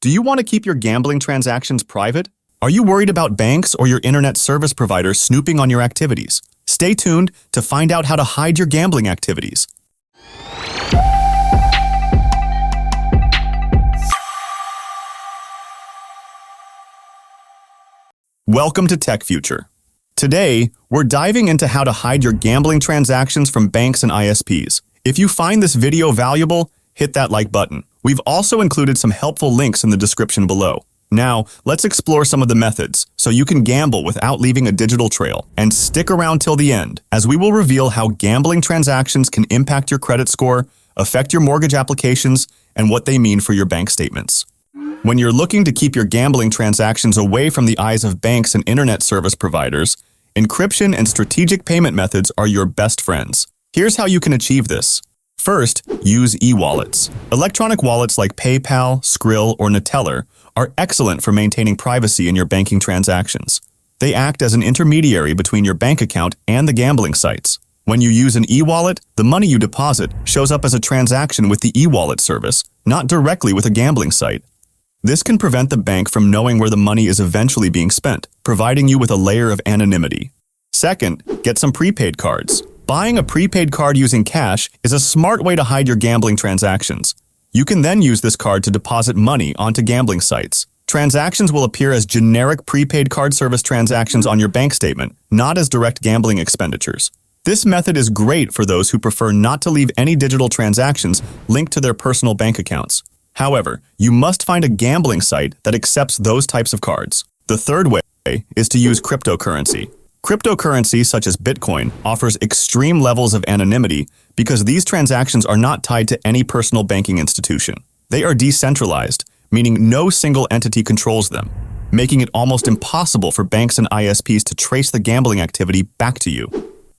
Do you want to keep your gambling transactions private? Are you worried about banks or your internet service provider snooping on your activities? Stay tuned to find out how to hide your gambling activities. Welcome to Tech Future. Today, we're diving into how to hide your gambling transactions from banks and ISPs. If you find this video valuable, hit that like button. We've also included some helpful links in the description below. Now, let's explore some of the methods so you can gamble without leaving a digital trail. And stick around till the end, as we will reveal how gambling transactions can impact your credit score, affect your mortgage applications, and what they mean for your bank statements. When you're looking to keep your gambling transactions away from the eyes of banks and internet service providers, encryption and strategic payment methods are your best friends. Here's how you can achieve this. First, use e-wallets. Electronic wallets like PayPal, Skrill, or Neteller are excellent for maintaining privacy in your banking transactions. They act as an intermediary between your bank account and the gambling sites. When you use an e-wallet, the money you deposit shows up as a transaction with the e-wallet service, not directly with a gambling site. This can prevent the bank from knowing where the money is eventually being spent, providing you with a layer of anonymity. Second, get some prepaid cards. Buying a prepaid card using cash is a smart way to hide your gambling transactions. You can then use this card to deposit money onto gambling sites. Transactions will appear as generic prepaid card service transactions on your bank statement, not as direct gambling expenditures. This method is great for those who prefer not to leave any digital transactions linked to their personal bank accounts. However, you must find a gambling site that accepts those types of cards. The third way is to use cryptocurrency. Cryptocurrency, such as Bitcoin, offers extreme levels of anonymity because these transactions are not tied to any personal banking institution. They are decentralized, meaning no single entity controls them, making it almost impossible for banks and ISPs to trace the gambling activity back to you.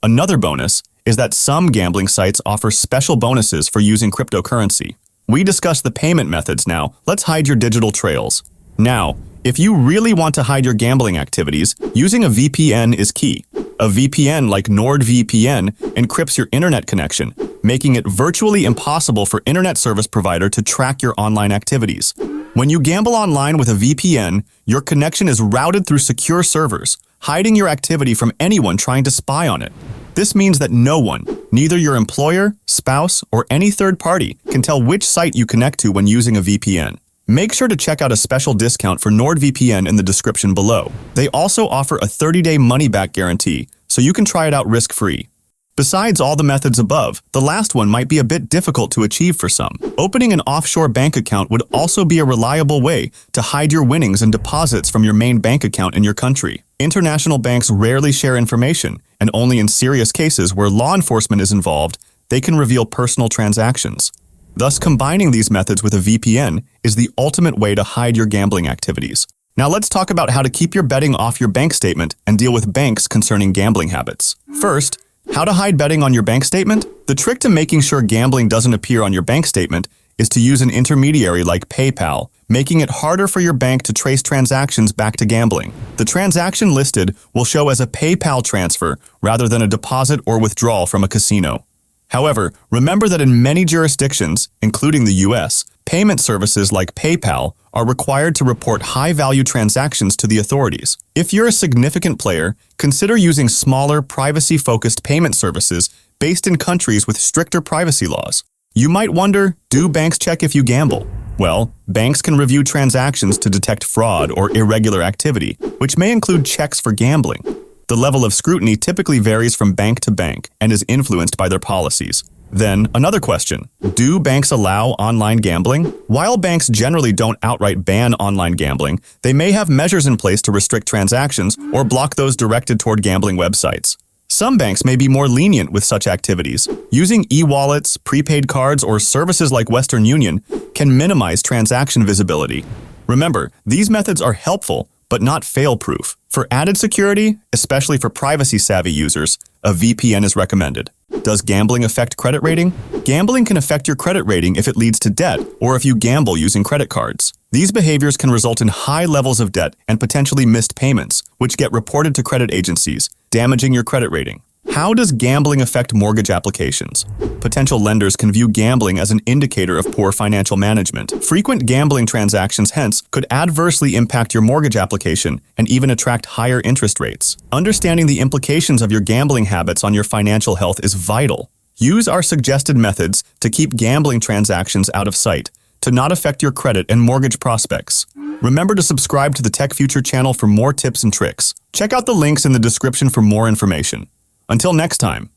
Another bonus is that some gambling sites offer special bonuses for using cryptocurrency. We discussed the payment methods now. Let's hide your digital trails. Now, if you really want to hide your gambling activities, using a VPN is key. A VPN like NordVPN encrypts your internet connection, making it virtually impossible for internet service provider to track your online activities. When you gamble online with a VPN, your connection is routed through secure servers, hiding your activity from anyone trying to spy on it. This means that no one, neither your employer, spouse, or any third party, can tell which site you connect to when using a VPN. Make sure to check out a special discount for NordVPN in the description below. They also offer a 30-day money-back guarantee, so you can try it out risk-free. Besides all the methods above, the last one might be a bit difficult to achieve for some. Opening an offshore bank account would also be a reliable way to hide your winnings and deposits from your main bank account in your country. International banks rarely share information, and only in serious cases where law enforcement is involved, they can reveal personal transactions. Thus, combining these methods with a VPN is the ultimate way to hide your gambling activities. Now let's talk about how to keep your betting off your bank statement and deal with banks concerning gambling habits. First, how to hide betting on your bank statement? The trick to making sure gambling doesn't appear on your bank statement is to use an intermediary like PayPal, making it harder for your bank to trace transactions back to gambling. The transaction listed will show as a PayPal transfer rather than a deposit or withdrawal from a casino. However, remember that in many jurisdictions, including the US, payment services like PayPal are required to report high-value transactions to the authorities. If you're a significant player, consider using smaller, privacy-focused payment services based in countries with stricter privacy laws. You might wonder, do banks check if you gamble? Well, banks can review transactions to detect fraud or irregular activity, which may include checks for gambling. The level of scrutiny typically varies from bank to bank and is influenced by their policies. Then, another question. Do banks allow online gambling? While banks generally don't outright ban online gambling, they may have measures in place to restrict transactions or block those directed toward gambling websites. Some banks may be more lenient with such activities. Using e-wallets, prepaid cards, or services like Western Union can minimize transaction visibility. Remember, these methods are helpful, but not fail-proof. For added security, especially for privacy-savvy users, a VPN is recommended. Does gambling affect credit rating? Gambling can affect your credit rating if it leads to debt or if you gamble using credit cards. These behaviors can result in high levels of debt and potentially missed payments, which get reported to credit agencies, damaging your credit rating. How does gambling affect mortgage applications? Potential lenders can view gambling as an indicator of poor financial management. Frequent gambling transactions, hence, could adversely impact your mortgage application and even attract higher interest rates. Understanding the implications of your gambling habits on your financial health is vital. Use our suggested methods to keep gambling transactions out of sight, to not affect your credit and mortgage prospects. Remember to subscribe to the Tech Future channel for more tips and tricks. Check out the links in the description for more information. Until next time.